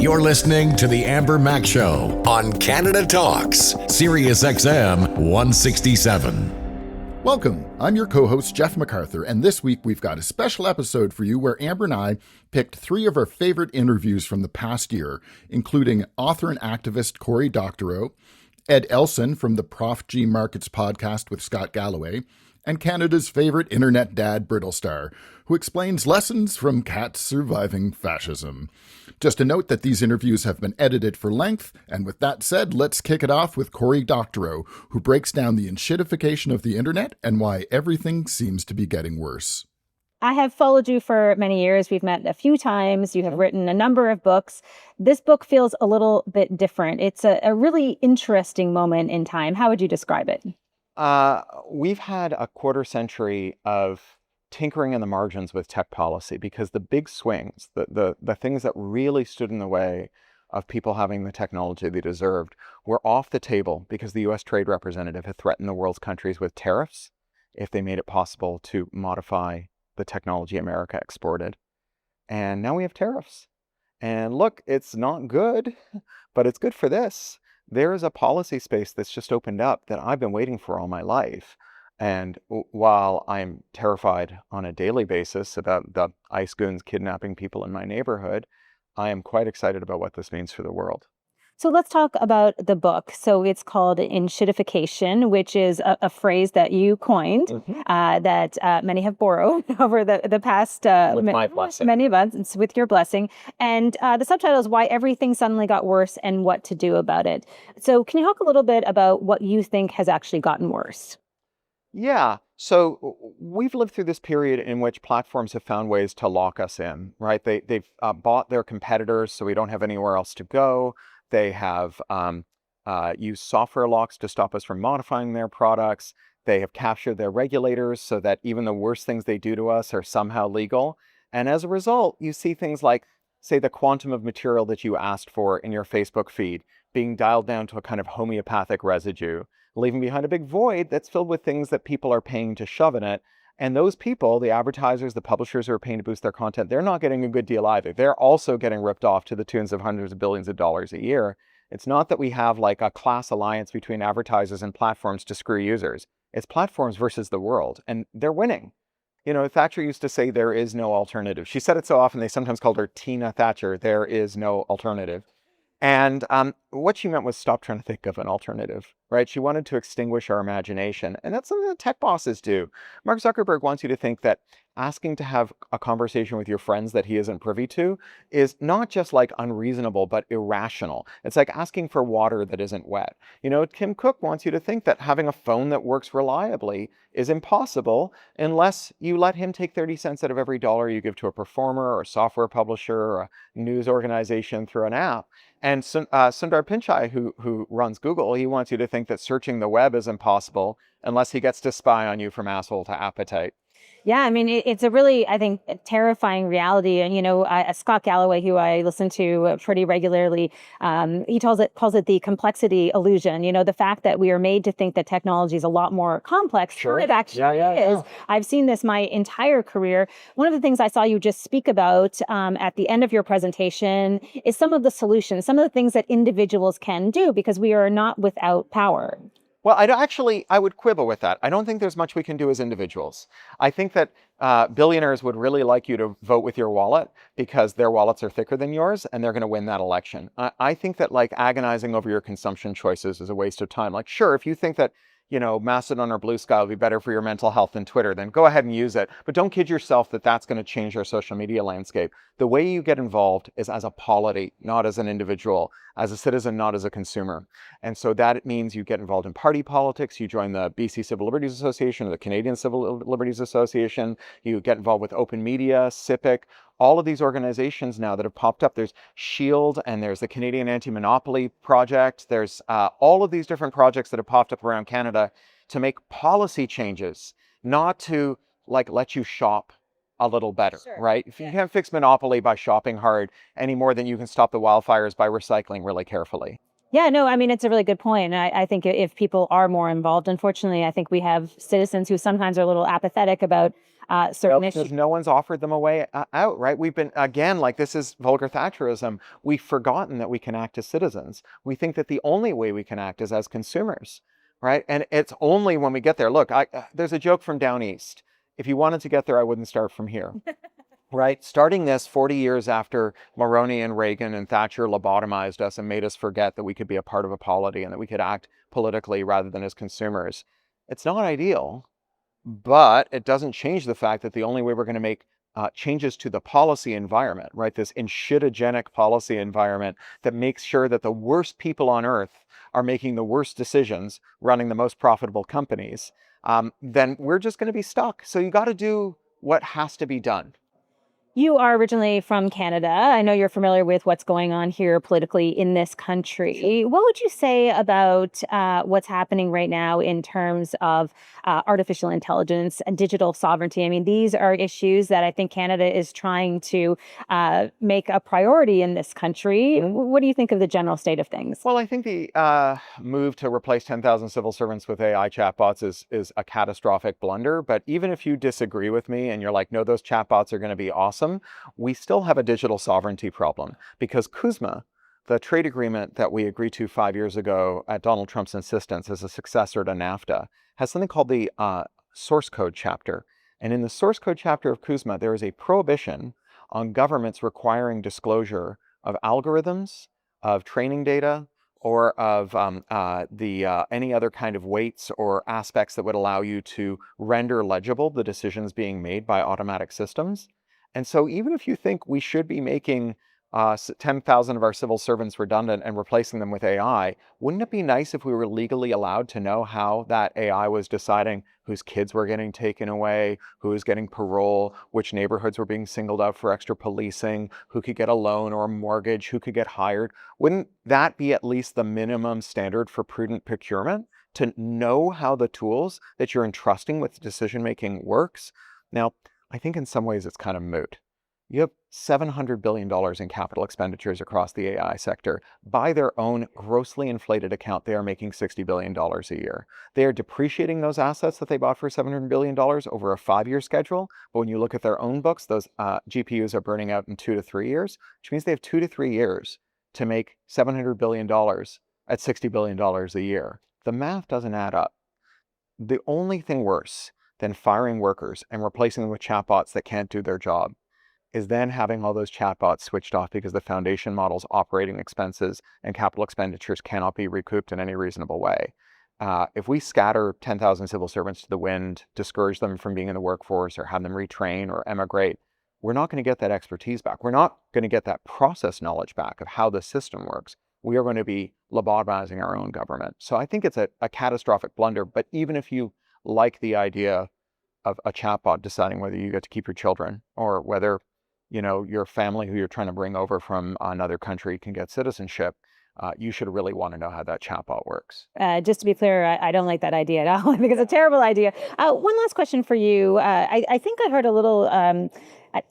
You're listening to The Amber Mac Show on Canada Talks, Sirius XM 167. Welcome. I'm your co-host, Jeff MacArthur, and this week we've got a special episode for you where Amber and I picked 3 of our favorite interviews from the past year, including author and activist Cory Doctorow, Ed Elson from the Prof G Markets podcast with Scott Galloway, and Canada's favorite internet dad, Brittlestar, who explains lessons from cats surviving fascism. Just a note that these interviews have been edited for length, and with that said, let's kick it off with Cory Doctorow, who breaks down the enshittification of the internet and why everything seems to be getting worse. I have followed you for many years. We've met a few times. You have written a number of books. This book feels a little bit different. It's a really interesting moment in time. How would you describe it? We've had a quarter century of tinkering in the margins with tech policy because the big swings, the things that really stood in the way of people having the technology they deserved were off the table because the U.S. Trade Representative had threatened the world's countries with tariffs if they made it possible to modify the technology America exported. And now we have tariffs. And look, it's not good, but it's good for this. There is a policy space that's just opened up that I've been waiting for all my life. And while I'm terrified on a daily basis about the ICE goons kidnapping people in my neighborhood, I am quite excited about what this means for the world. So let's talk about the book. So it's called enshittification, which is a phrase that you coined, that many have borrowed over the past With my blessing. many months, with your blessing. And the subtitle is Why Everything Suddenly Got Worse and What to Do About It. So can you talk a little bit about what you think has actually gotten worse? Yeah. So we've lived through this period in which platforms have found ways to lock us in, right? They've bought their competitors so we don't have anywhere else to go. They have used software locks to stop us from modifying their products. They have captured their regulators so that even the worst things they do to us are somehow legal. And as a result, you see things like, say, the quantum of material that you asked for in your Facebook feed being dialed down to a kind of homeopathic residue, leaving behind a big void that's filled with things that people are paying to shove in it. And those people, the advertisers, the publishers who are paying to boost their content, they're not getting a good deal either. They're also getting ripped off to the tunes of hundreds of billions of dollars a year. It's not that we have like a class alliance between advertisers and platforms to screw users. It's platforms versus the world, and they're winning. You know, Thatcher used to say there is no alternative. She said it so often, they sometimes called her Tina Thatcher. There is no alternative. And what she meant was stop trying to think of an alternative, right? She wanted to extinguish our imagination. And that's something that tech bosses do. Mark Zuckerberg wants you to think that asking to have a conversation with your friends that he isn't privy to is not just like unreasonable, but irrational. It's like asking for water that isn't wet. You know, Tim Cook wants you to think that having a phone that works reliably is impossible unless you let him take 30 cents out of every dollar you give to a performer or a software publisher or a news organization through an app. And Sundar Pichai, who runs Google, he wants you to think that searching the web is impossible unless he gets to spy on you from asshole to appetite. Yeah, I mean, it's a really, I think, terrifying reality. And, you know, Scott Galloway, who I listen to pretty regularly, he calls it the complexity illusion. You know, the fact that we are made to think that technology is a lot more complex than it actually is. I've seen this my entire career. One of the things I saw you just speak about at the end of your presentation is some of the solutions, some of the things that individuals can do, because we are not without power. Well, I would quibble with that. I don't think there's much we can do as individuals. I think that billionaires would really like you to vote with your wallet because their wallets are thicker than yours and they're going to win that election. I think that like agonizing over your consumption choices is a waste of time. Like, sure, if you think that, you know, Mastodon or Blue Sky will be better for your mental health than Twitter, then go ahead and use it. But don't kid yourself that that's going to change our social media landscape. The way you get involved is as a polity, not as an individual, as a citizen, not as a consumer. And so that means you get involved in party politics, you join the BC Civil Liberties Association or the Canadian Civil Liberties Association, you get involved with open media, CIPIC, all of these organizations now that have popped up. There's SHIELD and there's the Canadian Anti-Monopoly Project. There's all of these different projects that have popped up around Canada to make policy changes, not to like let you shop a little better, right? If you can't fix monopoly by shopping hard any more than you can stop the wildfires by recycling really carefully. Yeah, no, I mean, it's a really good point. And I think if people are more involved, unfortunately, I think we have citizens who sometimes are a little apathetic about certain Because issues. no one's offered them a way out, right? We've been, again, like this is vulgar Thatcherism. We've forgotten that we can act as citizens. We think that the only way we can act is as consumers, right? And it's only when we get there. Look, there's a joke from down east. If you wanted to get there, I wouldn't start from here. Right? Starting this 40 years after Mulroney and Reagan and Thatcher lobotomized us and made us forget that we could be a part of a polity and that we could act politically rather than as consumers. It's not ideal, but it doesn't change the fact that the only way we're going to make changes to the policy environment, right? This enshitogenic policy environment that makes sure that the worst people on earth are making the worst decisions, running the most profitable companies, then we're just going to be stuck. So you got to do what has to be done. You are originally from Canada. I know you're familiar with what's going on here politically in this country. What would you say about what's happening right now in terms of artificial intelligence and digital sovereignty? I mean, these are issues that I think Canada is trying to make a priority in this country. What do you think of the general state of things? Well, I think the move to replace 10,000 civil servants with AI chatbots is a catastrophic blunder. But even if you disagree with me and you're like, no, those chatbots are going to be awesome, we still have a digital sovereignty problem because CUSMA, the trade agreement that we agreed to 5 years ago at Donald Trump's insistence as a successor to NAFTA, has something called the source code chapter. And in the source code chapter of CUSMA, there is a prohibition on governments requiring disclosure of algorithms, of training data, or of any other kind of weights or aspects that would allow you to render legible the decisions being made by automatic systems. And so even if you think we should be making 10,000 of our civil servants redundant and replacing them with AI, wouldn't it be nice if we were legally allowed to know how that AI was deciding whose kids were getting taken away, who was getting parole, which neighborhoods were being singled out for extra policing, who could get a loan or a mortgage, who could get hired? Wouldn't that be at least the minimum standard for prudent procurement, to know how the tools that you're entrusting with decision-making works? Now, I think in some ways it's kind of moot. You have $700 billion in capital expenditures across the AI sector. By their own grossly inflated account, they are making $60 billion a year. They are depreciating those assets that they bought for $700 billion over a 5-year schedule. But when you look at their own books, those GPUs are burning out in 2 to 3 years, which means they have 2 to 3 years to make $700 billion at $60 billion a year. The math doesn't add up. The only thing worse than firing workers and replacing them with chatbots that can't do their job is then having all those chatbots switched off because the foundation model's operating expenses and capital expenditures cannot be recouped in any reasonable way. If we scatter 10,000 civil servants to the wind, discourage them from being in the workforce or have them retrain or emigrate, we're not going to get that expertise back. We're not going to get that process knowledge back of how the system works. We are going to be lobotomizing our own government. So I think it's a catastrophic blunder. But even if you like the idea of a chatbot deciding whether you get to keep your children or whether, you know, your family who you're trying to bring over from another country can get citizenship, you should really want to know how that chatbot works. Just to be clear, I don't like that idea at all. I think it's a terrible idea. One last question for you. I think I heard a little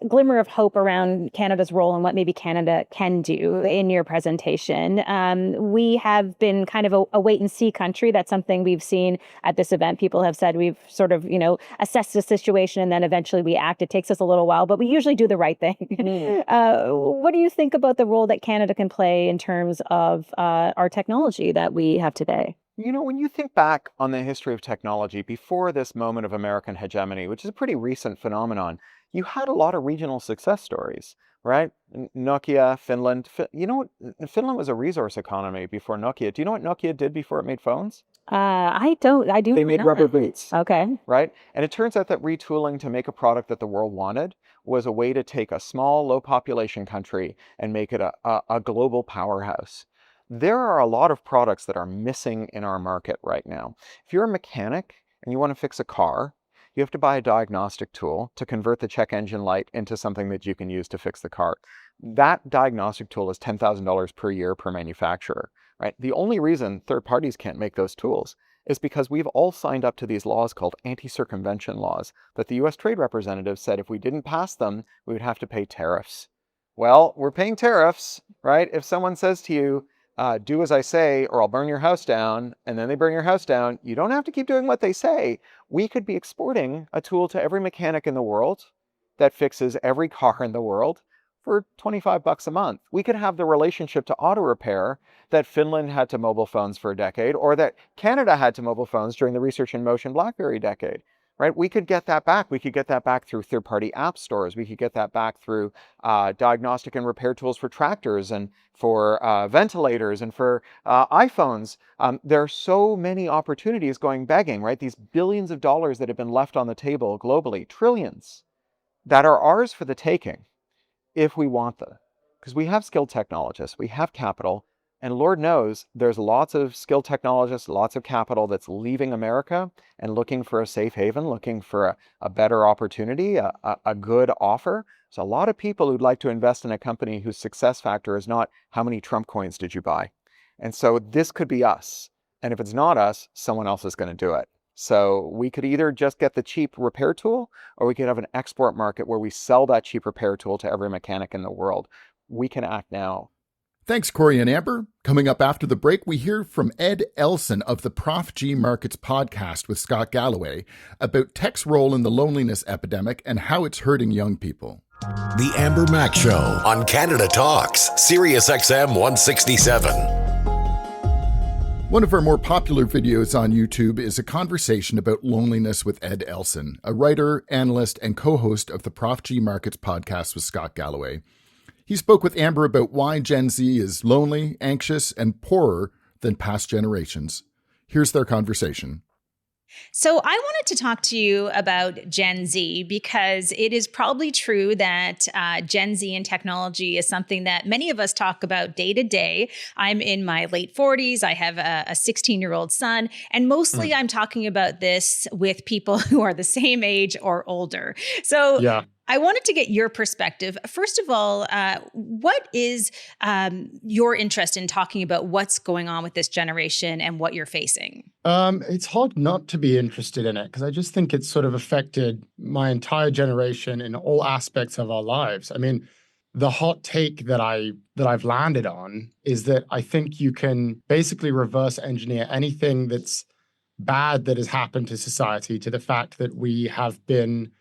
glimmer of hope around Canada's role and what maybe Canada can do in your presentation. We have been kind of a wait and see country. That's something we've seen at this event. People have said we've sort of, assessed the situation and then eventually we act. It takes us a little while, but we usually do the right thing. What do you think about the role that Canada can play in terms of our technology that we have today? When you think back on the history of technology before this moment of American hegemony, which is a pretty recent phenomenon, you had a lot of regional success stories, right? Nokia, Finland. Finland was a resource economy before Nokia. Do you know what Nokia did before it made phones? I do. They made rubber boots. Okay. Right? And it turns out that retooling to make a product that the world wanted was a way to take a small, low population country and make it a global powerhouse. There are a lot of products that are missing in our market right now. If you're a mechanic and you want to fix a car, you have to buy a diagnostic tool to convert the check engine light into something that you can use to fix the car. That diagnostic tool is $10,000 per year per manufacturer, right? The only reason third parties can't make those tools is because we've all signed up to these laws called anti-circumvention laws that the US Trade Representative said if we didn't pass them, we would have to pay tariffs. Well, we're paying tariffs, right? If someone says to you, do as I say, or I'll burn your house down, and then they burn your house down, you don't have to keep doing what they say. We could be exporting a tool to every mechanic in the world that fixes every car in the world for $25 a month. We could have the relationship to auto repair that Finland had to mobile phones for a decade, or that Canada had to mobile phones during the Research in Motion BlackBerry decade. Right? We could get that back. We could get that back through third-party app stores. We could get that back through diagnostic and repair tools for tractors and for ventilators and for iPhones. There are so many opportunities going begging, right? These billions of dollars that have been left on the table globally, trillions, that are ours for the taking if we want them. Because we have skilled technologists, we have capital, and Lord knows there's lots of skilled technologists, lots of capital that's leaving America and looking for a safe haven, looking for a better opportunity, a good offer. So a lot of people who'd like to invest in a company whose success factor is not how many Trump coins did you buy. And so this could be us. And if it's not us, someone else is going to do it. So we could either just get the cheap repair tool, or we could have an export market where we sell that cheap repair tool to every mechanic in the world. We can act now. Thanks, Cory and Amber. Coming up after the break, we hear from Ed Elson of the Prof G Markets podcast with Scott Galloway about tech's role in the loneliness epidemic and how it's hurting young people. The Amber Mac Show on Canada Talks, Sirius XM 167. One of our more popular videos on YouTube is a conversation about loneliness with Ed Elson, a writer, analyst, and co-host of the Prof G Markets podcast with Scott Galloway. He spoke with Amber about why Gen Z is lonely, anxious, and poorer than past generations. Here's their conversation. So I wanted to talk to you about Gen Z because it is probably true that Gen Z and technology is something that many of us talk about day to day. I'm in my late 40s. I have a 16-year-old son, and mostly I'm talking about this with people who are the same age or older. So yeah. I wanted to get your perspective. First of all, what is your interest in talking about what's going on with this generation and what you're facing? It's hard not to be interested in it because I just think it's sort of affected my entire generation in all aspects of our lives. I mean, the hot take that I've landed on is that I think you can basically reverse engineer anything that's bad that has happened to society to the fact that we have been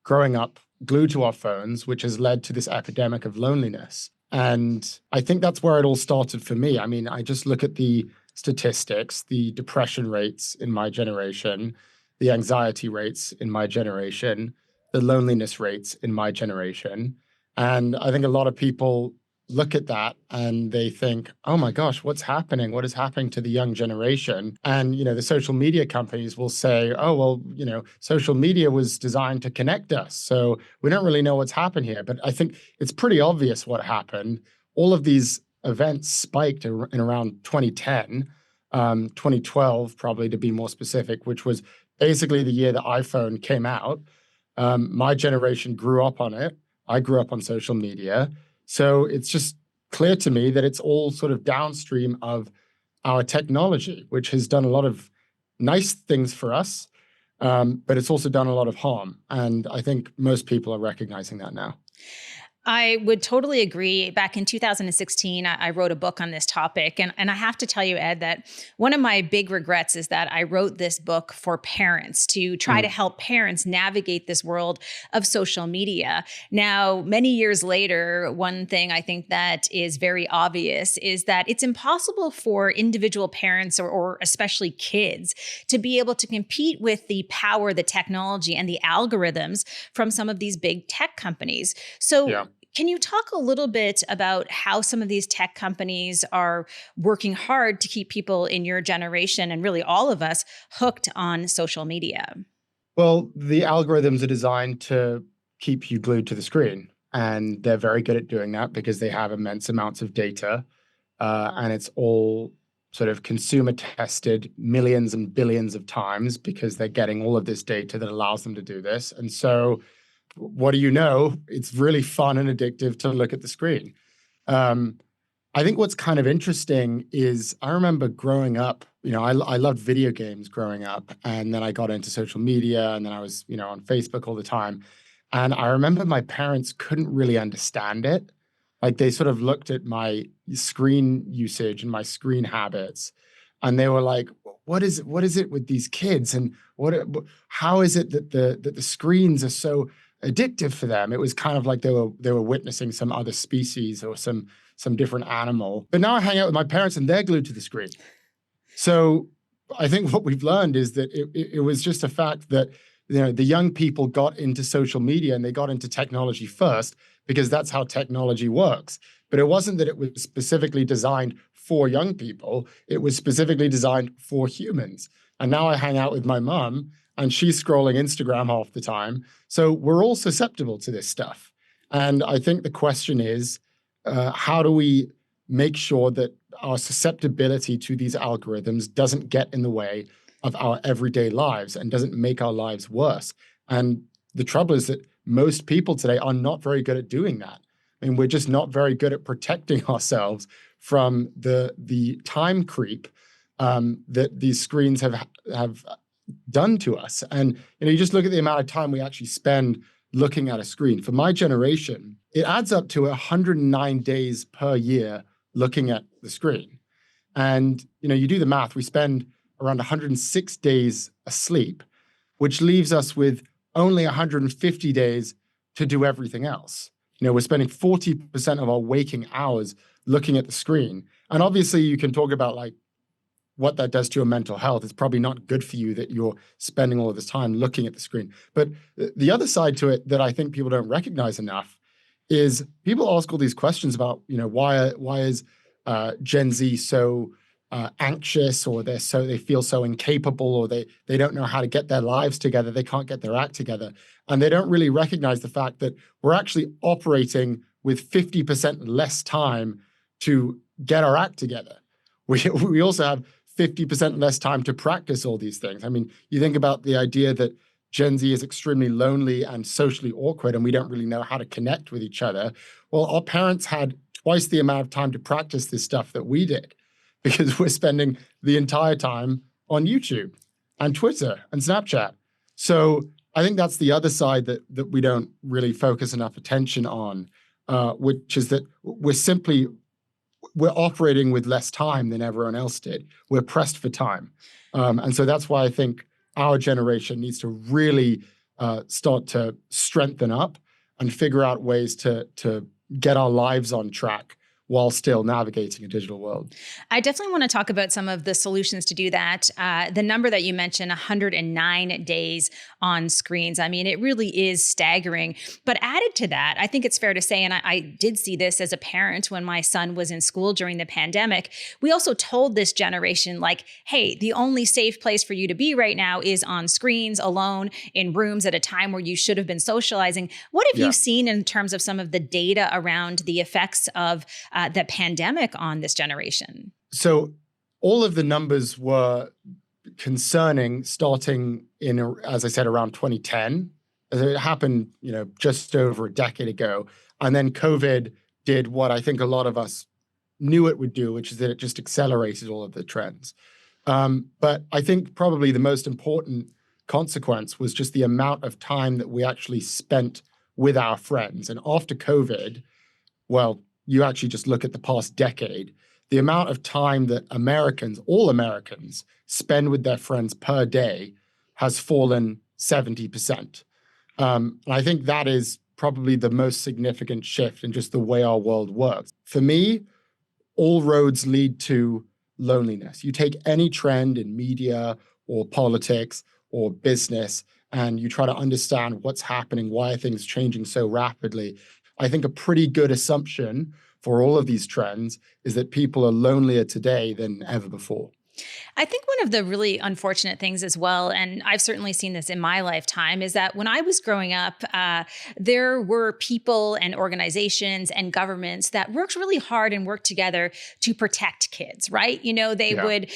growing up glued to our phones, which has led to this epidemic of loneliness. And I think that's where it all started for me. I mean, I just look at the statistics, the depression rates in my generation, the anxiety rates in my generation, the loneliness rates in my generation. And I think a lot of people look at that and they think, oh my gosh, what's happening? What is happening to the young generation? And, the social media companies will say, oh, well, social media was designed to connect us. So we don't really know what's happened here. But I think it's pretty obvious what happened. All of these events spiked in around 2010, 2012, probably to be more specific, which was basically the year the iPhone came out. My generation grew up on it. I grew up on social media. So it's just clear to me that it's all sort of downstream of our technology, which has done a lot of nice things for us, but it's also done a lot of harm. And I think most people are recognizing that now. I would totally agree. Back in 2016, I wrote a book on this topic. And I have to tell you, Ed, that one of my big regrets is that I wrote this book for parents to try to help parents navigate this world of social media. Now, many years later, one thing I think that is very obvious is that it's impossible for individual parents or especially kids to be able to compete with the power, the technology, and the algorithms from some of these big tech companies. So can you talk a little bit about how some of these tech companies are working hard to keep people in your generation and really all of us hooked on social media? Well, the algorithms are designed to keep you glued to the screen. And they're very good at doing that because they have immense amounts of data. And it's all sort of consumer tested millions and billions of times because they're getting all of this data that allows them to do this. And so what do you know? It's really fun and addictive to look at the screen. I think what's kind of interesting is I remember growing up, I loved video games growing up, and then I got into social media, and then I was, on Facebook all the time. And I remember my parents couldn't really understand it. Like they sort of looked at my screen usage and my screen habits, and they were like, what is it with these kids? And how is it that the screens are so addictive for them? It was kind of like they were witnessing some other species or some different animal. But now I hang out with my parents and they're glued to the screen. So I think what we've learned is that it was just a fact that, you know, the young people got into social media and they got into technology first because that's how technology works. But it wasn't that it was specifically designed for young people. It was specifically designed for humans. And now I hang out with my mom and she's scrolling Instagram half the time. So we're all susceptible to this stuff. And I think the question is, how do we make sure that our susceptibility to these algorithms doesn't get in the way of our everyday lives and doesn't make our lives worse? And the trouble is that most people today are not very good at doing that. I mean, we're just not very good at protecting ourselves from the time creep that these screens have done to us. And you just look at the amount of time we actually spend looking at a screen. For my generation, it adds up to 109 days per year looking at the screen. And you do the math, we spend around 106 days asleep, which leaves us with only 150 days to do everything else. We're spending 40% of our waking hours looking at the screen. And obviously you can talk about like what that does to your mental health. It's probably not good for you that you're spending all of this time looking at the screen. But the other side to it that I think people don't recognize enough is people ask all these questions about, why is Gen Z so anxious, or they feel so incapable, or they don't know how to get their lives together. They can't get their act together. And they don't really recognize the fact that we're actually operating with 50% less time to get our act together. We also have 50% less time to practice all these things. I mean, you think about the idea that Gen Z is extremely lonely and socially awkward, and we don't really know how to connect with each other. Well, our parents had twice the amount of time to practice this stuff that we did, because we're spending the entire time on YouTube and Twitter and Snapchat. So I think that's the other side that we don't really focus enough attention on, which is that we're operating with less time than everyone else did. We're pressed for time. And so that's why I think our generation needs to really start to strengthen up and figure out ways to get our lives on track while still navigating a digital world. I definitely want to talk about some of the solutions to do that. The number that you mentioned, 109 days on screens. I mean, it really is staggering. But added to that, I think it's fair to say, and I did see this as a parent when my son was in school during the pandemic, we also told this generation, like, hey, the only safe place for you to be right now is on screens, alone, in rooms at a time where you should have been socializing. What have you seen in terms of some of the data around the effects of the pandemic on this generation? So all of the numbers were concerning starting in, as I said, around 2010. It happened, just over a decade ago. And then COVID did what I think a lot of us knew it would do, which is that it just accelerated all of the trends. But I think probably the most important consequence was just the amount of time that we actually spent with our friends. And after COVID, well, you actually just look at the past decade, the amount of time that all Americans, spend with their friends per day has fallen 70%. And I think that is probably the most significant shift in just the way our world works. For me, all roads lead to loneliness. You take any trend in media or politics or business, and you try to understand what's happening, why are things changing so rapidly. I think a pretty good assumption for all of these trends is that people are lonelier today than ever before. I think one of the really unfortunate things as well, and I've certainly seen this in my lifetime, is that when I was growing up, there were people and organizations and governments that worked really hard and worked together to protect kids, right? They would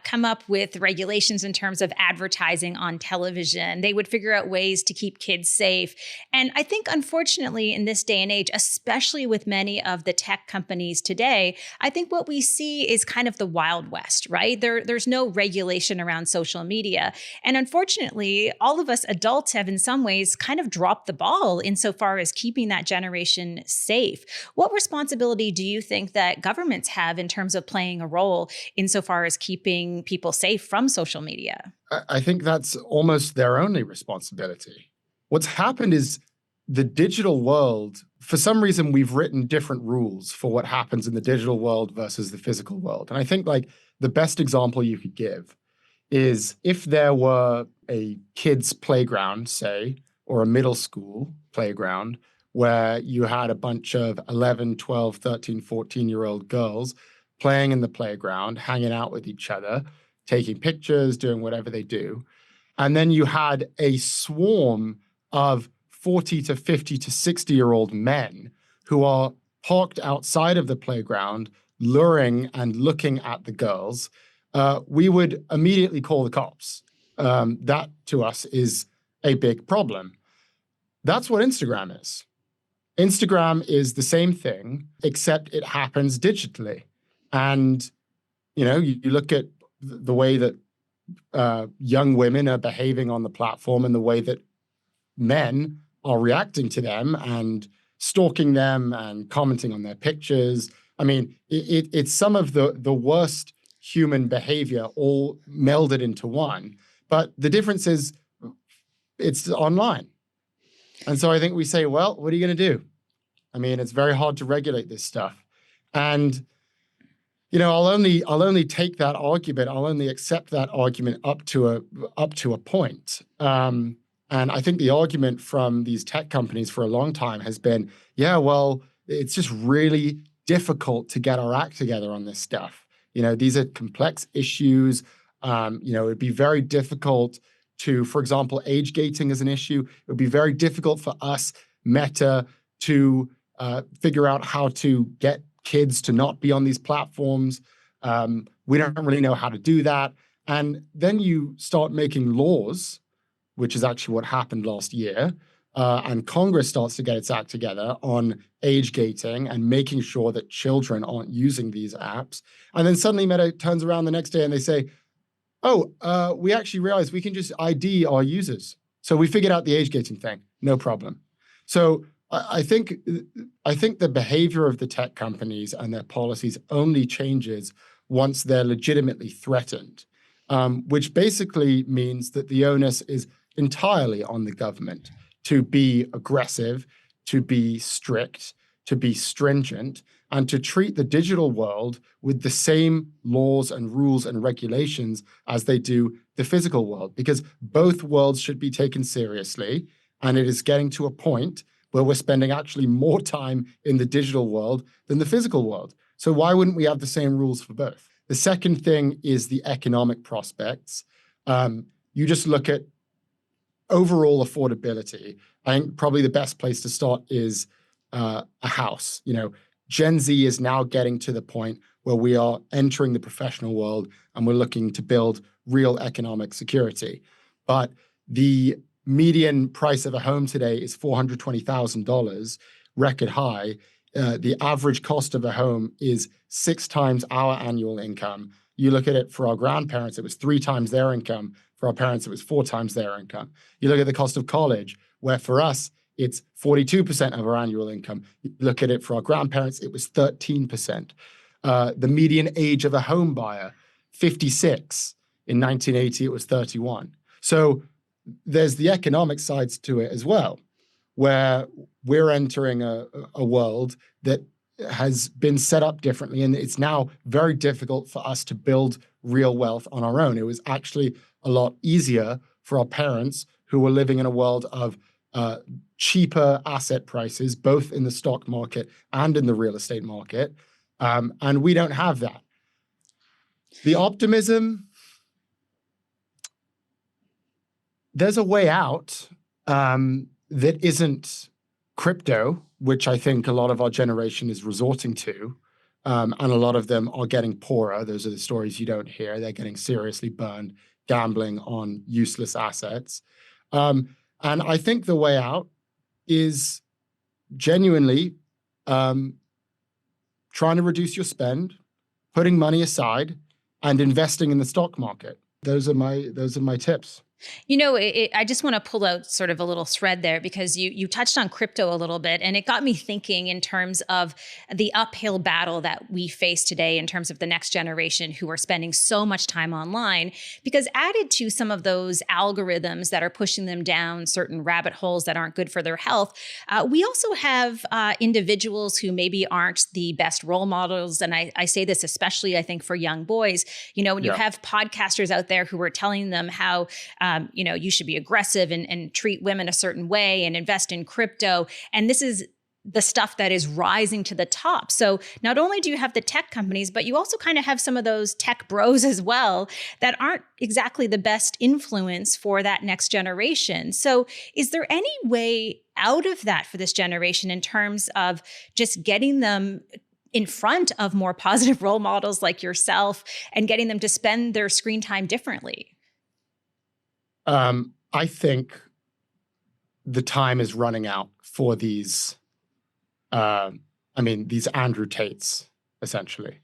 come up with regulations in terms of advertising on television. They would figure out ways to keep kids safe. And I think, unfortunately, in this day and age, especially with many of the tech companies today, I think what we see is kind of the Wild West, right? there's no regulation around social media. And unfortunately, all of us adults have in some ways kind of dropped the ball insofar as keeping that generation safe. What responsibility do you think that governments have in terms of playing a role insofar as keeping people safe from social media? I think that's almost their only responsibility. What's happened is the digital world, for some reason, we've written different rules for what happens in the digital world versus the physical world. And I think like the best example you could give is if there were a kid's playground, say, or a middle school playground where you had a bunch of 11, 12, 13, 14-year-old girls playing in the playground, hanging out with each other, taking pictures, doing whatever they do. And then you had a swarm of 40 to 50 to 60-year-old men who are parked outside of the playground, luring and looking at the girls, we would immediately call the cops. That, to us, is a big problem. That's what Instagram is. Instagram is the same thing, except it happens digitally. And, you look at the way that young women are behaving on the platform and the way that men are reacting to them and stalking them and commenting on their pictures. I mean, it's some of the worst human behavior all melded into one. But the difference is it's online. And so I think we say, well, what are you going to do? I mean, it's very hard to regulate this stuff. And I'll only take that argument. I'll only accept that argument up to a point. And I think the argument from these tech companies for a long time has been, yeah, well, it's just really difficult to get our act together on this stuff. These are complex issues. It'd be very difficult to, for example, age gating is an issue. It would be very difficult for us, Meta, to figure out how to get kids to not be on these platforms. We don't really know how to do that. And then you start making laws, which is actually what happened last year, and Congress starts to get its act together on age gating and making sure that children aren't using these apps. And then suddenly Meta turns around the next day and they say, we actually realized we can just ID our users. So we figured out the age gating thing, no problem. So I think the behavior of the tech companies and their policies only changes once they're legitimately threatened, which basically means that the onus is entirely on the government to be aggressive, to be strict, to be stringent, and to treat the digital world with the same laws and rules and regulations as they do the physical world, because both worlds should be taken seriously. And it is getting to a point where we're spending actually more time in the digital world than the physical world. So why wouldn't we have the same rules for both? The second thing is the economic prospects. You just look at overall affordability. I think probably the best place to start is a house. Gen Z is now getting to the point where we are entering the professional world and we're looking to build real economic security. But the median price of a home today is $420,000, record high. The average cost of a home is 6 times our annual income. You look at it for our grandparents, it was 3 times their income. For our parents, it was 4 times their income. You look at the cost of college, where for us, it's 42% of our annual income. You look at it for our grandparents, it was 13%. The median age of a home buyer, 56. In 1980, it was 31. So there's the economic sides to it as well, where we're entering a world that has been set up differently, and it's now very difficult for us to build real wealth on our own. It was actually a lot easier for our parents who were living in a world of cheaper asset prices, both in the stock market and in the real estate market. And we don't have that. The optimism, there's a way out that isn't crypto, which I think a lot of our generation is resorting to. And a lot of them are getting poorer. Those are the stories you don't hear. They're getting seriously burned, gambling on useless assets. And I think the way out is genuinely trying to reduce your spend, putting money aside, and investing in the stock market. Those are my tips. You know, I just want to pull out sort of a little thread there because you touched on crypto a little bit, and it got me thinking in terms of the uphill battle that we face today in terms of the next generation who are spending so much time online, because added to some of those algorithms that are pushing them down certain rabbit holes that aren't good for their health, we also have individuals who maybe aren't the best role models. And I say this especially, I think, for young boys. You know, when you have podcasters out there who are telling them how you should be aggressive and treat women a certain way and invest in crypto. And this is the stuff that is rising to the top. So not only do you have the tech companies, but you also kind of have some of those tech bros as well that aren't exactly the best influence for that next generation. So is there any way out of that for this generation in terms of just getting them in front of more positive role models like yourself and getting them to spend their screen time differently? I think the time is running out for these, these Andrew Tates, essentially.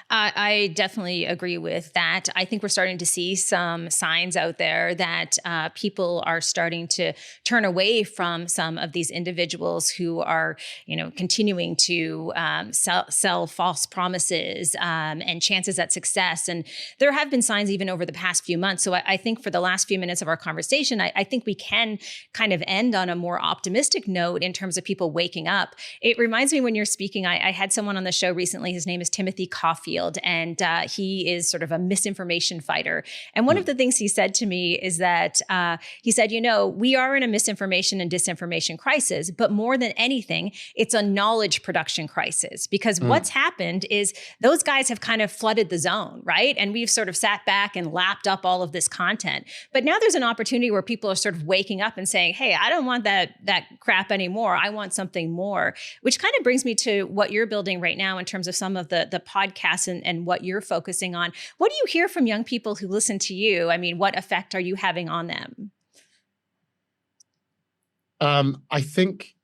I definitely agree with that. I think we're starting to see some signs out there that people are starting to turn away from some of these individuals who are, continuing to sell false promises and chances at success. And there have been signs even over the past few months. So I think for the last few minutes of our conversation, I think we can kind of end on a more optimistic note in terms of people waking up. It reminds me when you're speaking, I had someone on the show recently. His name is Timothy Caulfield, and he is sort of a misinformation fighter. And one of the things he said to me is that he said, we are in a misinformation and disinformation crisis, but more than anything, it's a knowledge production crisis, because what's happened is those guys have kind of flooded the zone, right? And we've sort of sat back and lapped up all of this content. But now there's an opportunity where people are sort of waking up and saying, hey, I don't want that crap anymore. I want something more, which kind of brings me to what you're building right now in terms of some of the podcasts and what you're focusing on. What do you hear from young people who listen to you? I mean, what effect are you having on them? I think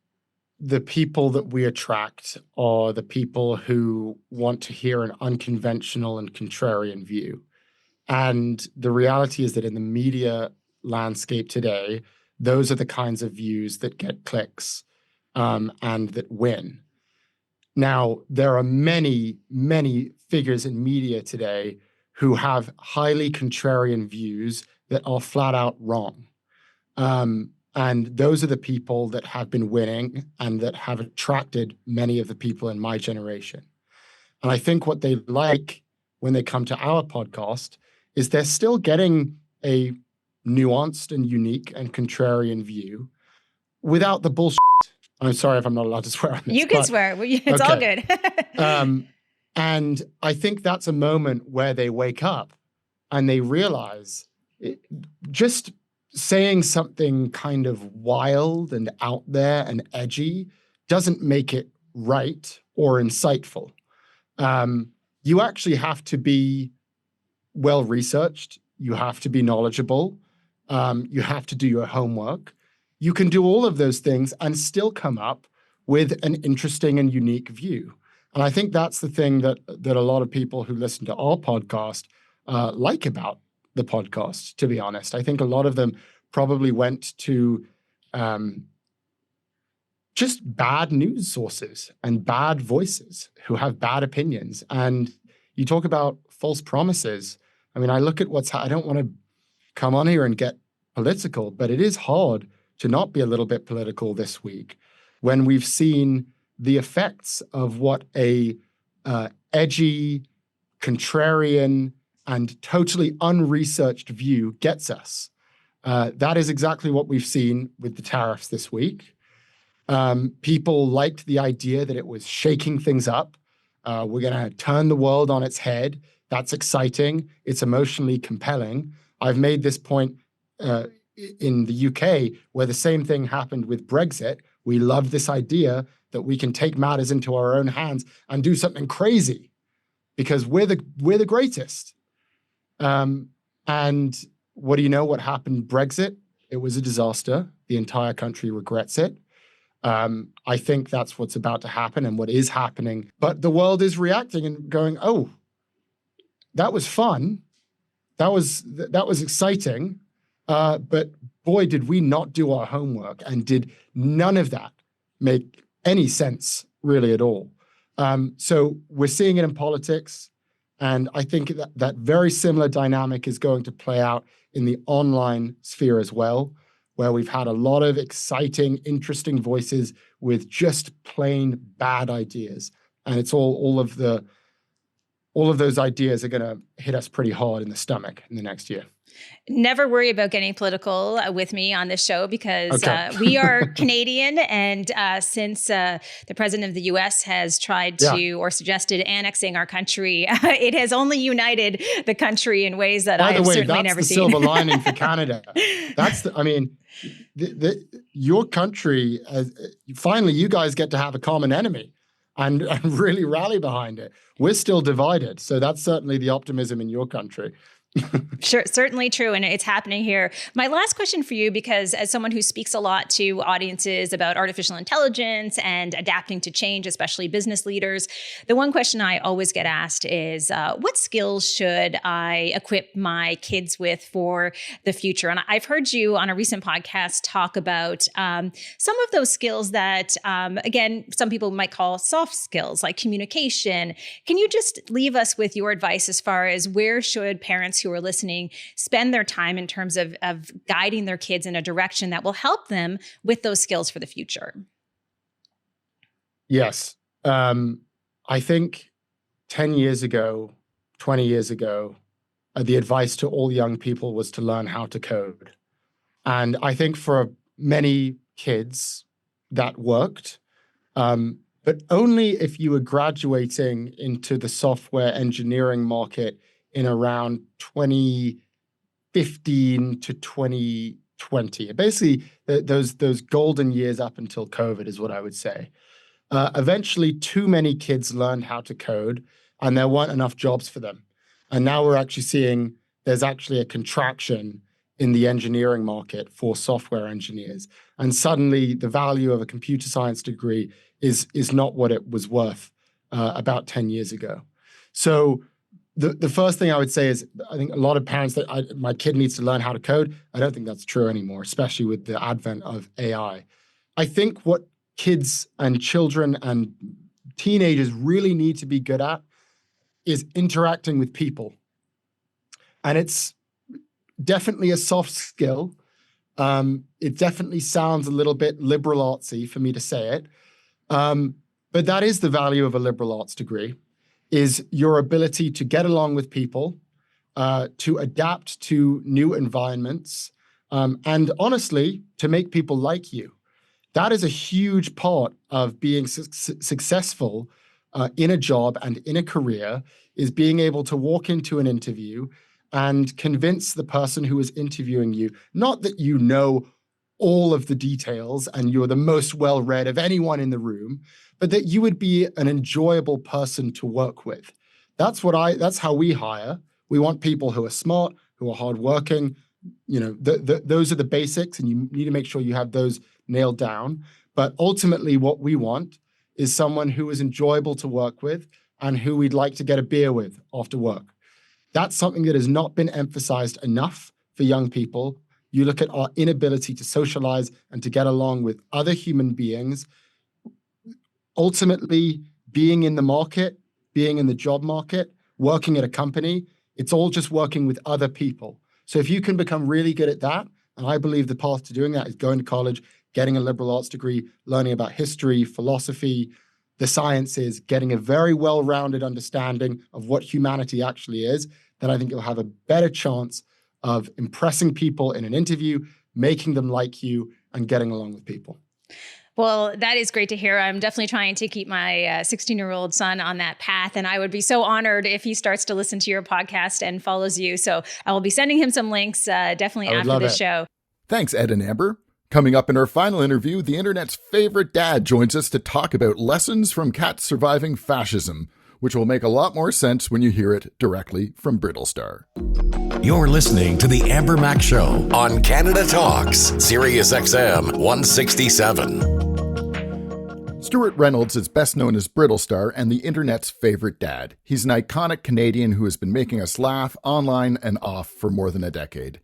the people that we attract are the people who want to hear an unconventional and contrarian view. And the reality is that in the media landscape today, those are the kinds of views that get clicks and that win. Now, there are many, many figures in media today who have highly contrarian views that are flat out wrong. And those are the people that have been winning and that have attracted many of the people in my generation. And I think what they like when they come to our podcast is they're still getting a nuanced and unique and contrarian view without the bullshit. I'm sorry if I'm not allowed to swear on this. You can swear. It's all good. And I think that's a moment where they wake up and they realize just saying something kind of wild and out there and edgy doesn't make it right or insightful. You actually have to be well-researched. You have to be knowledgeable. You have to do your homework. You can do all of those things and still come up with an interesting and unique view. And I think that's the thing that a lot of people who listen to our podcast like about the podcast, to be honest. I think a lot of them probably went to just bad news sources and bad voices who have bad opinions. And you talk about false promises. I mean, I look at I don't want to come on here and get political, but it is hard to not be a little bit political this week when we've seen the effects of what a edgy, contrarian, and totally unresearched view gets us. That is exactly what we've seen with the tariffs this week. People liked the idea that it was shaking things up. We're going to turn the world on its head. That's exciting. It's emotionally compelling. I've made this point in the UK, where the same thing happened with Brexit. We love this idea that we can take matters into our own hands and do something crazy because we're the greatest. And what do you know? What happened? Brexit. It was a disaster. The entire country regrets it. I think that's what's about to happen and what is happening. But the world is reacting and going, oh, that was fun. That was exciting. But boy, did we not do our homework, and did none of that make any sense really at all. So we're seeing it in politics. And I think that very similar dynamic is going to play out in the online sphere as well, where we've had a lot of exciting, interesting voices with just plain bad ideas. And it's all of those ideas are going to hit us pretty hard in the stomach in the next year. Never worry about getting political with me on this show, because we are Canadian. And since the president of the US has tried to or suggested annexing our country, it has only united the country in ways that I have certainly never seen. By the way, that's the silver lining for Canada. Your country, finally, you guys get to have a common enemy and really rally behind it. We're still divided. So that's certainly the optimism in your country. Sure, certainly true. And it's happening here. My last question for you, because as someone who speaks a lot to audiences about artificial intelligence and adapting to change, especially business leaders, the one question I always get asked is, what skills should I equip my kids with for the future? And I've heard you on a recent podcast talk about some of those skills that, again, some people might call soft skills, like communication. Can you just leave us with your advice as far as where should parents who are listening spend their time in terms of guiding their kids in a direction that will help them with those skills for the future? Yes. I think 10 years ago, 20 years ago, the advice to all young people was to learn how to code. And I think for many kids that worked, but only if you were graduating into the software engineering market in around 2015 to 2020. Basically, those golden years up until COVID is what I would say. Eventually, too many kids learned how to code, and there weren't enough jobs for them. And now we're actually seeing there's actually a contraction in the engineering market for software engineers. And suddenly, the value of a computer science degree is not what it was worth about 10 years ago. So the first thing I would say is, I think a lot of parents that my kid needs to learn how to code. I don't think that's true anymore, especially with the advent of AI. I think what kids and children and teenagers really need to be good at is interacting with people. And it's definitely a soft skill. It definitely sounds a little bit liberal artsy for me to say it. But that is the value of a liberal arts degree, is your ability to get along with people, to adapt to new environments, and honestly, to make people like you. That is a huge part of being successful in a job and in a career, is being able to walk into an interview and convince the person who is interviewing you, not that you know all of the details and you're the most well-read of anyone in the room, but that you would be an enjoyable person to work with. That's how we hire. We want people who are smart, who are hardworking. Those are the basics, and you need to make sure you have those nailed down. But ultimately, what we want is someone who is enjoyable to work with and who we'd like to get a beer with after work. That's something that has not been emphasized enough for young people. You look at our inability to socialize and to get along with other human beings. Ultimately, being in the market, being in the job market, working at a company, it's all just working with other people. So if you can become really good at that, and I believe the path to doing that is going to college, getting a liberal arts degree, learning about history, philosophy, the sciences, getting a very well-rounded understanding of what humanity actually is, then I think you'll have a better chance of impressing people in an interview, making them like you, and getting along with people. Well, that is great to hear. I'm definitely trying to keep my 16-year-old son on that path. And I would be so honored if he starts to listen to your podcast and follows you. So I will be sending him some links definitely after the show. Thanks, Ed and Amber. Coming up in our final interview, the internet's favorite dad joins us to talk about lessons from cats surviving fascism, which will make a lot more sense when you hear it directly from Brittlestar. You're listening to The Amber Mac Show on Canada Talks, Sirius XM 167. Stuart Reynolds is best known as Brittlestar and the internet's favorite dad. He's an iconic Canadian who has been making us laugh online and off for more than a decade.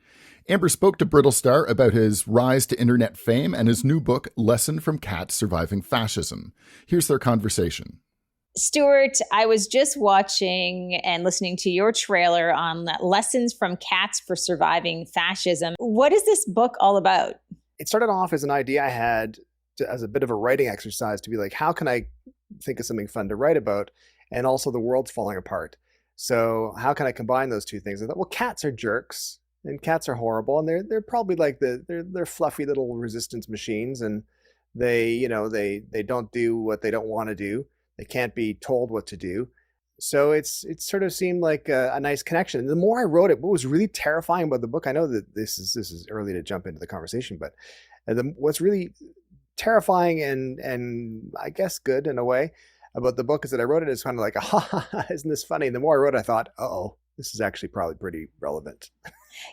Amber spoke to Brittlestar about his rise to internet fame and his new book, Lesson from Cats Surviving Fascism. Here's their conversation. Stuart, I was just watching and listening to your trailer on Lessons from Cats for Surviving Fascism. What is this book all about? It started off as an idea I had as a bit of a writing exercise to be like, how can I think of something fun to write about? And also the world's falling apart. So how can I combine those two things? I thought, well, cats are jerks and cats are horrible. And they're probably like they're fluffy little resistance machines. And they don't do what they don't want to do. They can't be told what to do. So it sort of seemed like a nice connection. And the more I wrote it, what was really terrifying about the book, I know that this is early to jump into the conversation, but what's really terrifying and I guess good in a way about the book is that I wrote it as kind of like, isn't this funny? And the more I wrote it, I thought, this is actually probably pretty relevant.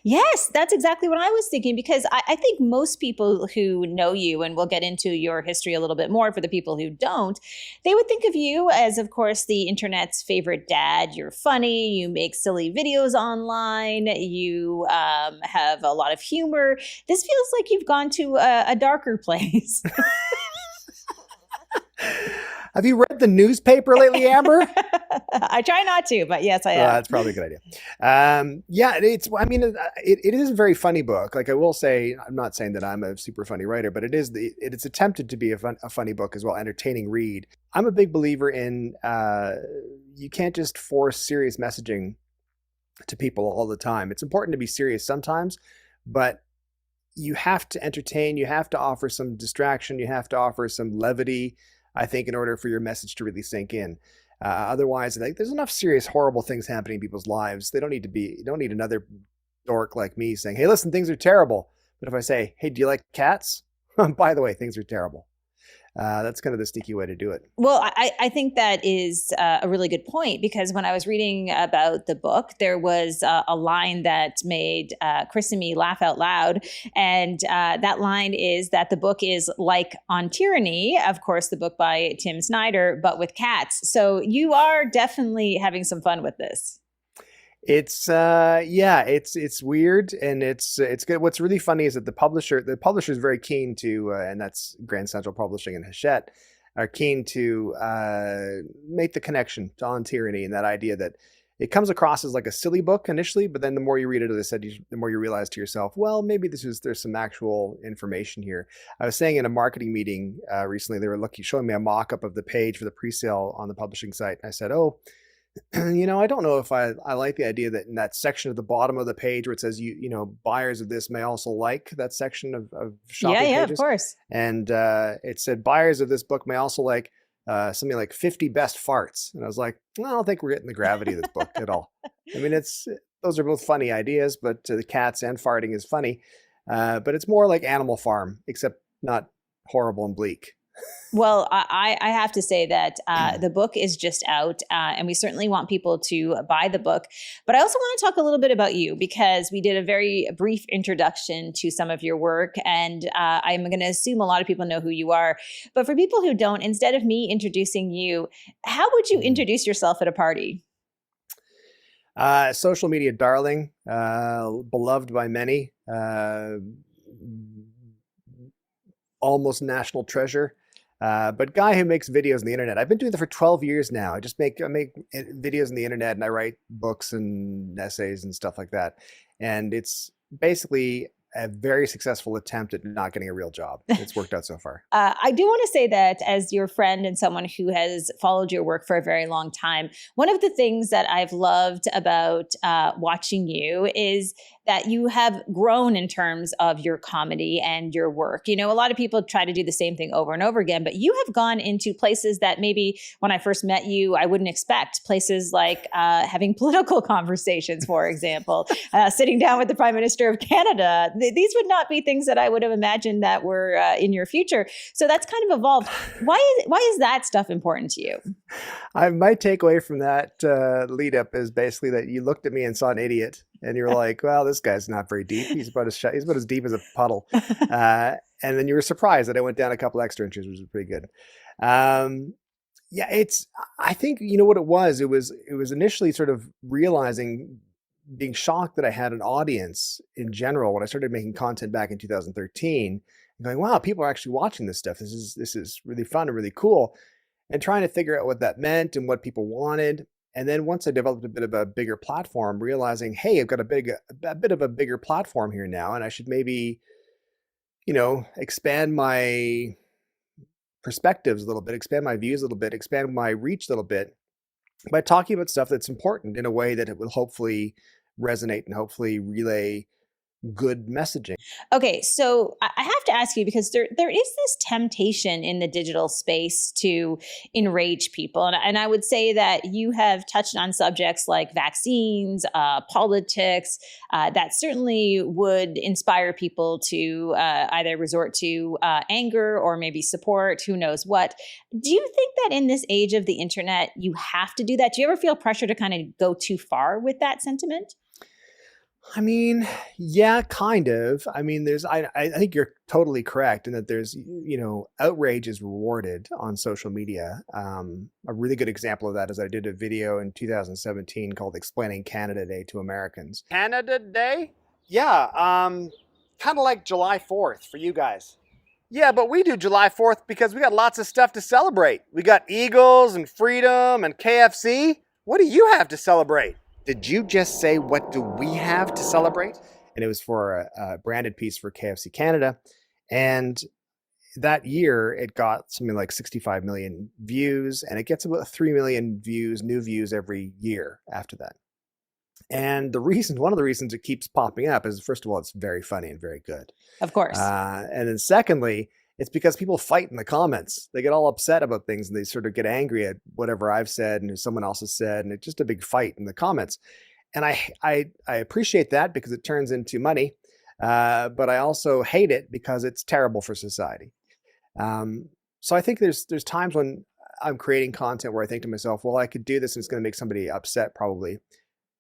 Yes, that's exactly what I was thinking, because I think most people who know you, and we'll get into your history a little bit more for the people who don't, they would think of you as, of course, the internet's favorite dad. You're funny, you make silly videos online, you have a lot of humor. This feels like you've gone to a darker place. Have you read the newspaper lately, Amber? I try not to, but yes, I have. That's probably a good idea. It is a very funny book. Like I will say, I'm not saying that I'm a super funny writer, but it's attempted to be a funny book as well, entertaining read. I'm a big believer in you can't just force serious messaging to people all the time. It's important to be serious sometimes, but you have to entertain, you have to offer some distraction, you have to offer some levity, I think, in order for your message to really sink in. Otherwise, like, there's enough serious, horrible things happening in people's lives. You don't need another dork like me saying, hey, listen, things are terrible. But if I say, hey, do you like cats? By the way, things are terrible. That's kind of the sneaky way to do it. Well, I think that is a really good point, because when I was reading about the book, there was a line that made Chris and me laugh out loud. And that line is that the book is like On Tyranny, of course, the book by Tim Snyder, but with cats. So you are definitely having some fun with this. It's it's weird and it's good. What's really funny is that the publisher is very keen to, and that's Grand Central Publishing and Hachette, are keen to make the connection to On Tyranny, and that idea that it comes across as like a silly book initially, but then the more you read it, as I said, the more you realize to yourself, well, maybe there's some actual information here. I was saying in a marketing meeting recently, they were showing me a mock-up of the page for the pre-sale on the publishing site. And I said, I don't know if I like the idea that in that section at the bottom of the page where it says, buyers of this may also like, that section of shopping pages. Yeah, of course. And it said buyers of this book may also like something like 50 best farts. And I was like, I don't think we're getting the gravity of this book at all. I mean, those are both funny ideas, but the cats and farting is funny. But it's more like Animal Farm, except not horrible and bleak. Well, I have to say that the book is just out, and we certainly want people to buy the book. But I also want to talk a little bit about you, because we did a very brief introduction to some of your work, and I'm going to assume a lot of people know who you are. But for people who don't, instead of me introducing you, how would you introduce yourself at a party? Social media darling, beloved by many, almost national treasure. But guy who makes videos on the internet. I've been doing that for 12 years now. I make videos on the internet, and I write books and essays and stuff like that. And it's basically a very successful attempt at not getting a real job. It's worked out so far. I do want to say that as your friend and someone who has followed your work for a very long time, one of the things that I've loved about watching you is that you have grown in terms of your comedy and your work. A lot of people try to do the same thing over and over again, but you have gone into places that maybe when I first met you, I wouldn't expect. Places like having political conversations, for example, sitting down with the Prime Minister of Canada. These would not be things that I would have imagined that were in your future. So that's kind of evolved. Why is that stuff important to you? My takeaway from that lead up is basically that you looked at me and saw an idiot. And you're like, well, this guy's not very deep. He's about as deep as a puddle. And then you were surprised that I went down a couple extra inches, which was pretty good. Yeah, I think, you know what it was? It was initially sort of realizing, being shocked that I had an audience in general when I started making content back in 2013, and going, wow, people are actually watching this stuff. This is really fun and really cool, and trying to figure out what that meant and what people wanted. And then once I developed a bit of a bigger platform, realizing, hey, I've got a bit of a bigger platform here now, and I should maybe, expand my perspectives a little bit, expand my views a little bit, expand my reach a little bit by talking about stuff that's important in a way that it will hopefully resonate and hopefully relay good messaging. Okay, so I have to ask you, because there is this temptation in the digital space to enrage people. And I would say that you have touched on subjects like vaccines, politics, that certainly would inspire people to either resort to anger or maybe support, who knows what. Do you think that in this age of the internet, you have to do that? Do you ever feel pressure to kind of go too far with that sentiment? I mean, yeah, kind of. I mean, I think you're totally correct in that there's, outrage is rewarded on social media. A really good example of that is I did a video in 2017 called Explaining Canada Day to Americans. Canada Day? Yeah, kind of like July 4th for you guys. Yeah, but we do July 4th because we got lots of stuff to celebrate. We got Eagles and freedom and KFC. What do you have to celebrate? Did you just say, what do we have to celebrate? And it was for a branded piece for KFC Canada. And that year, it got something like 65 million views, and it gets about 3 million new views every year after that. And one of the reasons it keeps popping up is, first of all, it's very funny and very good. Of course. And then secondly, it's because people fight in the comments. They get all upset about things and they sort of get angry at whatever I've said and someone else has said. And it's just a big fight in the comments. And I appreciate that because it turns into money. But I also hate it because it's terrible for society. So I think there's times when I'm creating content where I think to myself, well, I could do this and it's going to make somebody upset probably.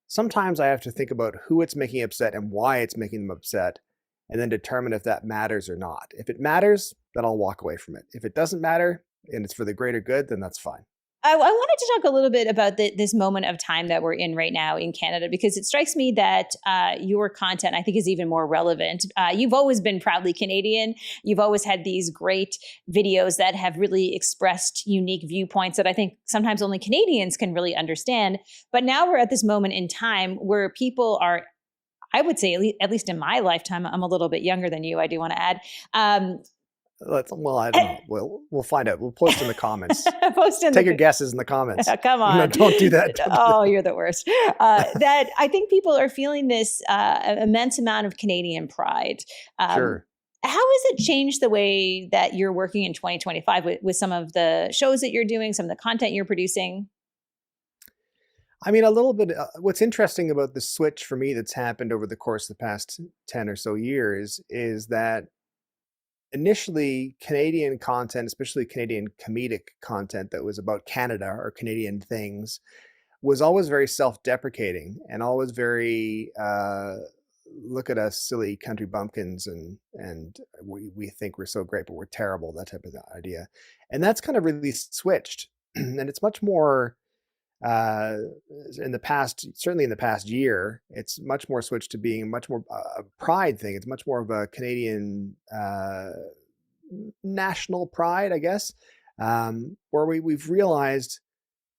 Sometimes I have to think about who it's making upset and why it's making them upset, and then determine if that matters or not. If it matters, then I'll walk away from it. If it doesn't matter and it's for the greater good, then that's fine. I wanted to talk a little bit about this moment of time that we're in right now in Canada, because it strikes me that your content, I think, is even more relevant. You've always been proudly Canadian. You've always had these great videos that have really expressed unique viewpoints that I think sometimes only Canadians can really understand. But now we're at this moment in time where people are, I would say, at least in my lifetime, I'm a little bit younger than you, I do want to add. Well, I don't know. We'll find out. We'll post in the comments. Take your guesses in the comments. Come on. No, don't do that. Oh, you're the worst. That I think people are feeling this immense amount of Canadian pride. Sure. How has it changed the way that you're working in 2025 with some of the shows that you're doing, some of the content you're producing? I mean, a little bit. What's interesting about the switch for me that's happened over the course of the past 10 or so years is that initially Canadian content, especially Canadian comedic content that was about Canada or Canadian things, was always very self-deprecating and always very look at us silly country bumpkins and we think we're so great, but we're terrible, that type of idea. And that's kind of really switched. And it's much more certainly in the past year, it's much more switched to being much more a pride thing. It's much more of a Canadian national pride, I guess, where we've realized,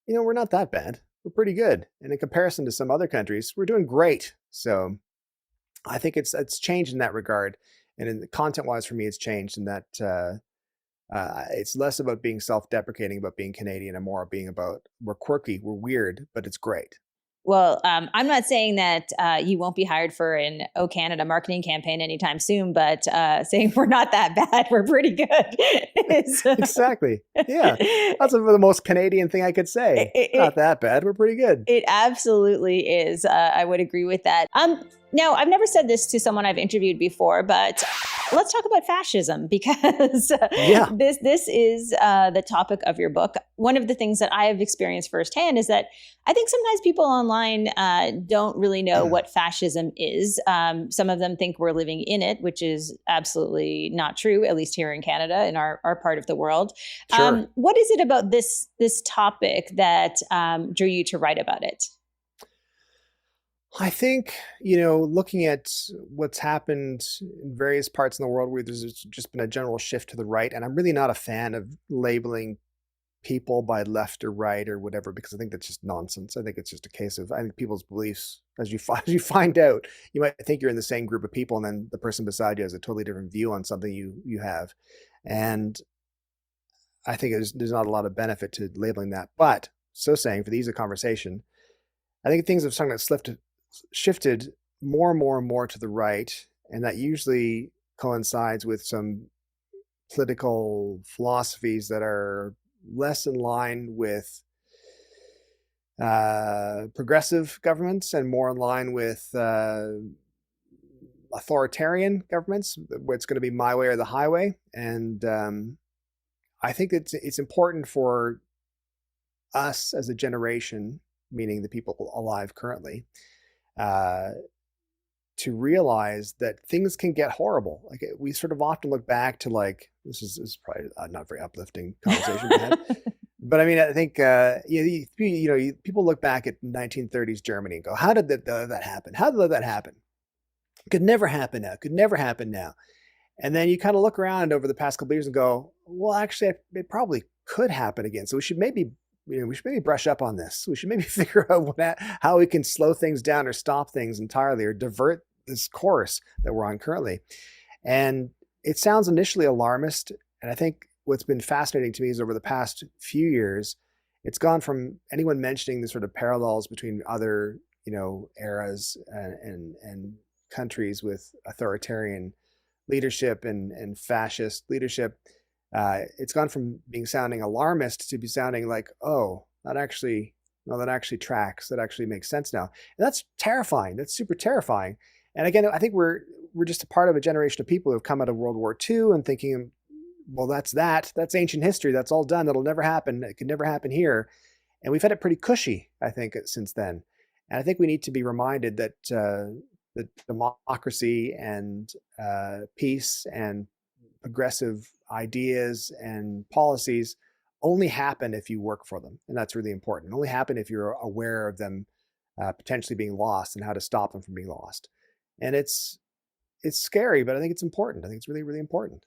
we're not that bad. We're pretty good. And in comparison to some other countries, we're doing great. So I think it's changed in that regard. And in the content-wise, for me, it's changed in that it's less about being self-deprecating, about being Canadian, and more being about we're quirky, we're weird, but it's great. Well, I'm not saying that you won't be hired for an O Canada marketing campaign anytime soon, but saying we're not that bad, we're pretty good. Exactly. Yeah. That's the most Canadian thing I could say. Not that bad. We're pretty good. It absolutely is. I would agree with that. Now, I've never said this to someone I've interviewed before, but let's talk about fascism, because Yeah. this is the topic of your book. One of the things that I have experienced firsthand is that I think sometimes people online don't really know what fascism is. Some of them think we're living in it, which is absolutely not true, at least here in Canada, in our part of the world. Sure. What is it about this topic that drew you to write about it? I think, looking at what's happened in various parts in the world where there's just been a general shift to the right, and I'm really not a fan of labeling people by left or right or whatever, because I think that's just nonsense. I think it's just a case of, I think people's beliefs, as you find out, you might think you're in the same group of people, and then the person beside you has a totally different view on something you have. And I think there's not a lot of benefit to labeling that. But so saying, for the ease of conversation, I think things have somewhat shifted more and more and more to the right, and that usually coincides with some political philosophies that are less in line with progressive governments and more in line with authoritarian governments, where it's going to be my way or the highway. And I think it's important for us as a generation, meaning the people alive currently, to realize that things can get horrible. Like, we sort of often look back to, like, this is probably not a very uplifting conversation we had, but I mean, I think people look back at 1930s Germany and go, "How did that happen? How did that happen? Could never happen now. Could never happen now." And then you kind of look around over the past couple of years and go, "Well, actually, it probably could happen again. So we should maybe brush up on this. We should maybe figure out how we can slow things down or stop things entirely or divert this course that we're on currently." And it sounds initially alarmist. And I think what's been fascinating to me is over the past few years, it's gone from anyone mentioning the sort of parallels between other, eras and countries with authoritarian leadership and fascist leadership. It's gone from sounding alarmist to be sounding like, oh, that actually tracks. That actually makes sense now. And that's terrifying. That's super terrifying. And again, I think we're just a part of a generation of people who have come out of World War II and thinking, well, that's ancient history. That's all done. That'll never happen. It could never happen here. And we've had it pretty cushy, I think, since then. And I think we need to be reminded that democracy and peace and progressive ideas and policies only happen if you work for them. And that's really important. Only happen if you're aware of them potentially being lost and how to stop them from being lost. And it's scary, but I think it's important. I think it's really, really important.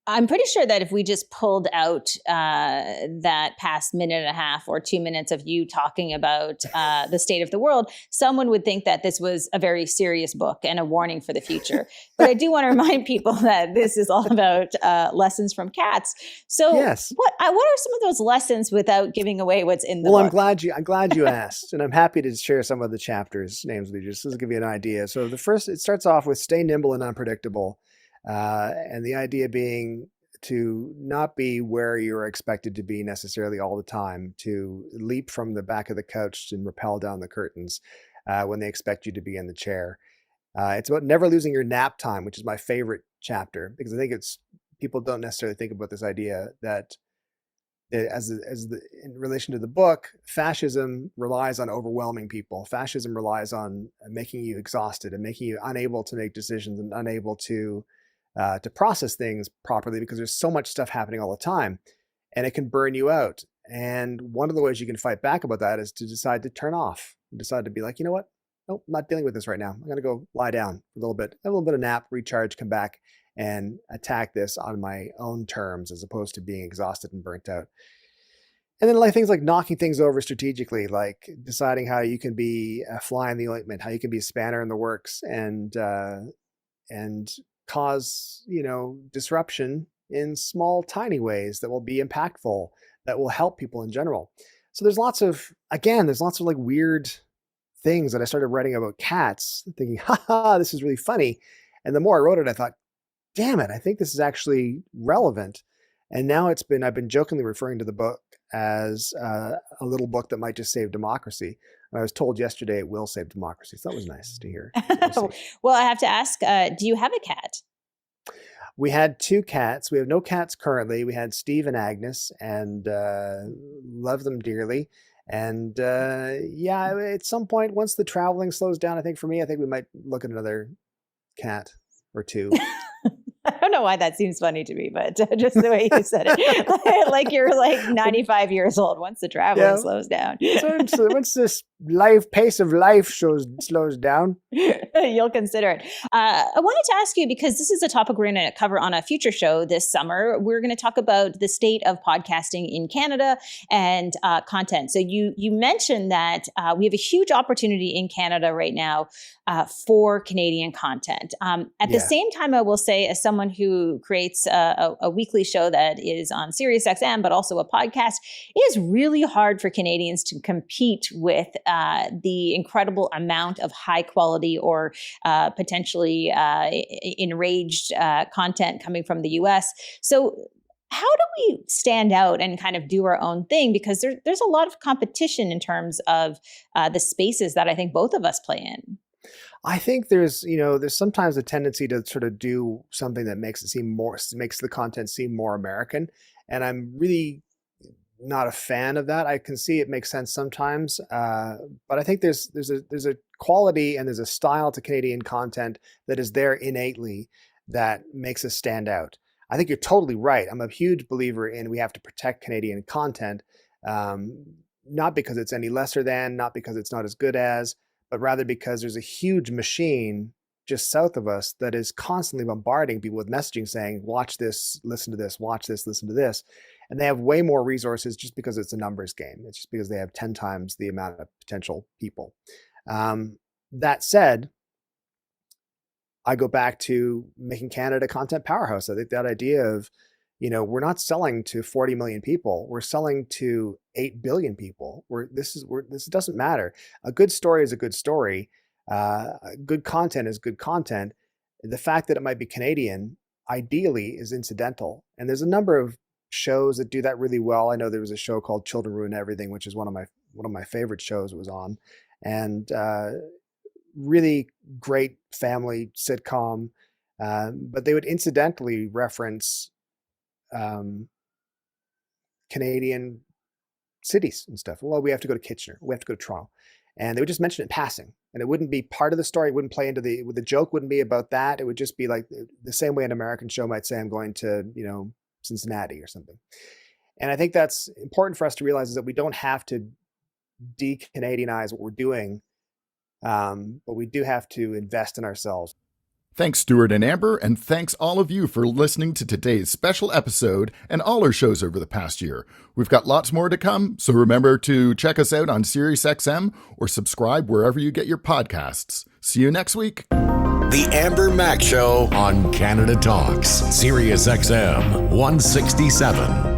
I'm pretty sure that if we just pulled out that past minute and a half or 2 minutes of you talking about the state of the world, someone would think that this was a very serious book and a warning for the future. But I do want to remind people that this is all about lessons from cats. So yes. What are some of those lessons without giving away what's in the book? book? I'm glad you asked, and I'm happy to share some of the chapters names with you, just to give you an idea. So the first, it starts off with stay nimble and unpredictable. And the idea being to not be where you're expected to be necessarily all the time, to leap from the back of the couch and rappel down the curtains when they expect you to be in the chair. It's about never losing your nap time, which is my favorite chapter, because I think people don't necessarily think about this idea that in relation to the book, fascism relies on overwhelming people. Fascism relies on making you exhausted and making you unable to make decisions and unable to process things properly, because there's so much stuff happening all the time, and it can burn you out. And one of the ways you can fight back about that is to decide to turn off, decide to be like, you know what? Nope, I'm not dealing with this right now. I'm going to go lie down for a little bit, have a little bit of nap, recharge, come back and attack this on my own terms, as opposed to being exhausted and burnt out. And then things like knocking things over strategically, like deciding how you can be a fly in the ointment, how you can be a spanner in the works, and cause, disruption in small, tiny ways that will be impactful, that will help people in general. So there's lots of like weird things that I started writing about cats, thinking, this is really funny. And the more I wrote it, I thought, damn it, I think this is actually relevant. And now I've been jokingly referring to the book as a little book that might just save democracy. And I was told yesterday it will save democracy. So that was nice to hear. Well, I have to ask, do you have a cat? We had 2 cats. We have no cats currently. We had Steve and Agnes, and love them dearly. And yeah, at some point, once the traveling slows down, I think we might look at another cat or 2. I don't know why that seems funny to me, but just the way you said it, like you're like 95 years old once the traveling slows down. So once this pace of life slows down, you'll consider it. I wanted to ask you, because this is a topic we're going to cover on a future show this summer. We're going to talk about the state of podcasting in Canada and content. So you mentioned that we have a huge opportunity in Canada right now for Canadian content. At the same time, I will say, as someone who creates a weekly show that is on SiriusXM, but also a podcast, it is really hard for Canadians to compete with the incredible amount of high quality or potentially enraged content coming from the US. So how do we stand out and kind of do our own thing? Because there's a lot of competition in terms of the spaces that I think both of us play in. I think there's sometimes a tendency to sort of do something that makes the content seem more American. And I'm really not a fan of that. I can see it makes sense sometimes. But I think there's a quality and there's a style to Canadian content that is there innately that makes us stand out. I think you're totally right. I'm a huge believer in we have to protect Canadian content, not because it's any lesser than, not because it's not as good as, but rather because there's a huge machine just south of us that is constantly bombarding people with messaging saying, watch this, listen to this, watch this, listen to this. And they have way more resources just because it's a numbers game. It's just because they have 10 times the amount of potential people. That said, I go back to making Canada a content powerhouse. I think that idea of, we're not selling to 40 million people. We're selling to 8 billion people. This doesn't matter. A good story is a good story. Good content is good content. The fact that it might be Canadian, ideally, is incidental. And there's a number of shows that do that really well. I know there was a show called Children Ruin Everything, which is one of my favorite shows it was on, and really great family sitcom. But they would incidentally reference Canadian cities and stuff. Well, we have to go to Kitchener. We have to go to Toronto. And they would just mention it in passing. And it wouldn't be part of the story. It wouldn't play into the joke wouldn't be about that. It would just be like the same way an American show might say, I'm going to, Cincinnati or something. And I think that's important for us to realize is that we don't have to de-Canadianize what we're doing, but we do have to invest in ourselves. Thanks, Stuart and Amber, and thanks all of you for listening to today's special episode and all our shows over the past year. We've got lots more to come, so remember to check us out on SiriusXM or subscribe wherever you get your podcasts. See you next week. The Amber Mac Show on Canada Talks, SiriusXM 167.